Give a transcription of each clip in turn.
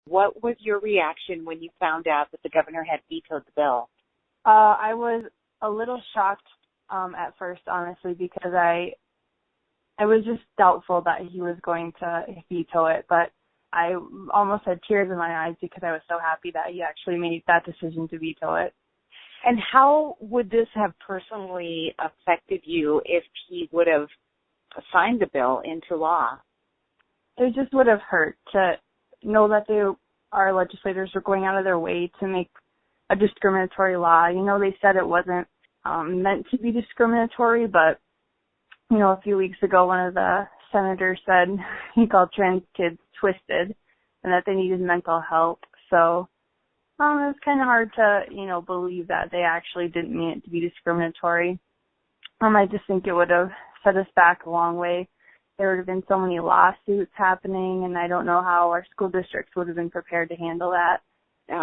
What was your reaction when you found out that the governor had vetoed the bill? I was a little shocked at first, honestly, because I was just doubtful that he was going to veto it, but I almost had tears in my eyes because I was so happy that he actually made that decision to veto it. And how would this have personally affected you if he would have signed the bill into law? It just would have hurt to know that our legislators were going out of their way to make a discriminatory law. You know, they said it wasn't meant to be discriminatory, but, you know, a few weeks ago one of the senators said he called trans kids twisted and that they needed mental help. So it was kind of hard to, you know, believe that they actually didn't mean it to be discriminatory. I just think it would have set us back a long way. There would have been so many lawsuits happening, and I don't know how our school districts would have been prepared to handle that.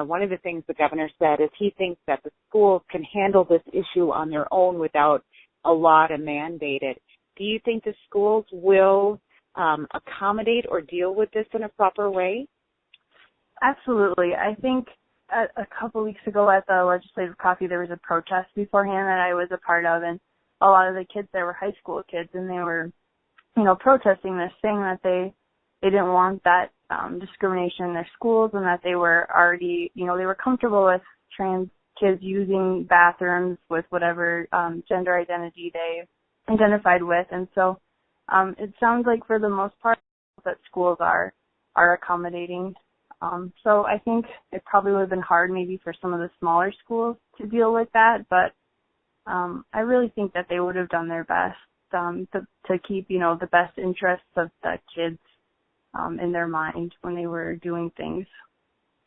One of the things the governor said is he thinks that the schools can handle this issue on their own without a law to mandate it. Do you think the schools will accommodate or deal with this in a proper way? Absolutely. I think a couple weeks ago at the legislative coffee there was a protest beforehand that I was a part of, and a lot of the kids there were high school kids, and they were, you know, protesting this, saying that they didn't want that discrimination in their schools, and that they were already, you know, they were comfortable with trans kids using bathrooms with whatever gender identity they identified with. And so it sounds like for the most part that schools are accommodating. So I think it probably would have been hard maybe for some of the smaller schools to deal with that, but I really think that they would have done their best to keep, you know, the best interests of the kids in their mind when they were doing things.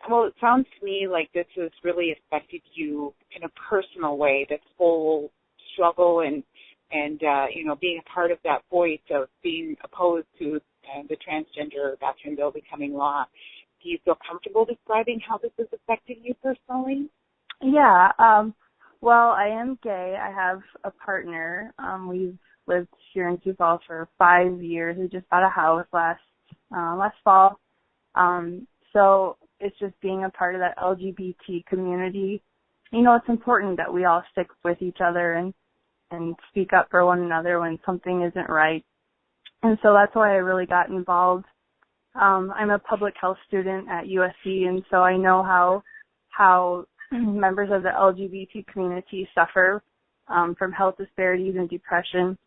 Well, it sounds to me like this has really affected you in a personal way, this whole struggle and you know, being a part of that voice of being opposed to the transgender bathroom bill becoming law. Do you feel comfortable describing how this has affected you personally? Yeah. Well, I am gay. I have a partner. We've lived here in Sioux Falls for 5 years. We just bought a house last fall. So it's just being a part of that LGBT community. You know, it's important that we all stick with each other and speak up for one another when something isn't right. And so that's why I really got involved. I'm a public health student at USC, and so I know how members of the LGBT community suffer from health disparities and depression.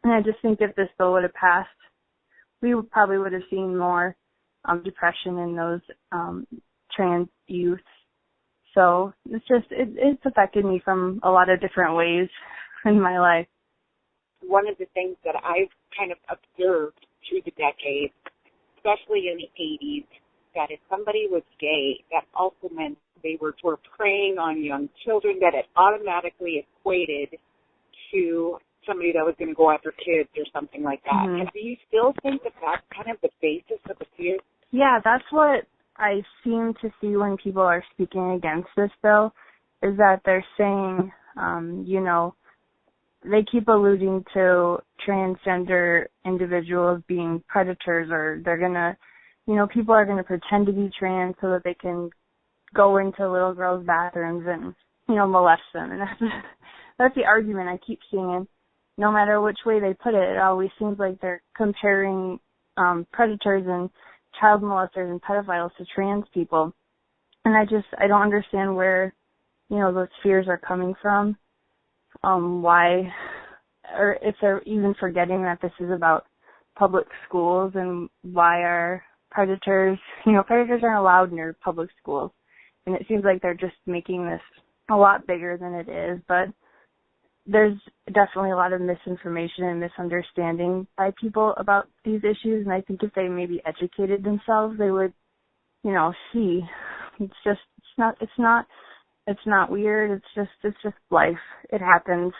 And I just think if this bill would have passed, we probably would have seen more depression in those trans youth. So it's affected me from a lot of different ways in my life. One of the things that I've kind of observed through the decades, especially in the 80s, that if somebody was gay, that also meant they were preying on young children, that it automatically equated to somebody that was going to go after kids or something like that. Mm-hmm. And do you still think that that's kind of the basis of the fear? Yeah, that's what I seem to see when people are speaking against this bill, is that they're saying, you know, they keep alluding to transgender individuals being predators, or they're going to, you know, people are going to pretend to be trans so that they can go into little girls' bathrooms and, you know, molest them. And that's the argument I keep seeing. And no matter which way they put it, it always seems like they're comparing predators and child molesters and pedophiles to trans people. And I don't understand where, you know, those fears are coming from. Why, or if they're even forgetting that this is about public schools, and why are predators aren't allowed in your public schools. And it seems like they're just making this a lot bigger than it is, but there's definitely a lot of misinformation and misunderstanding by people about these issues, and I think if they maybe educated themselves, they would, you know, see. It's not weird. It's just life. It happens.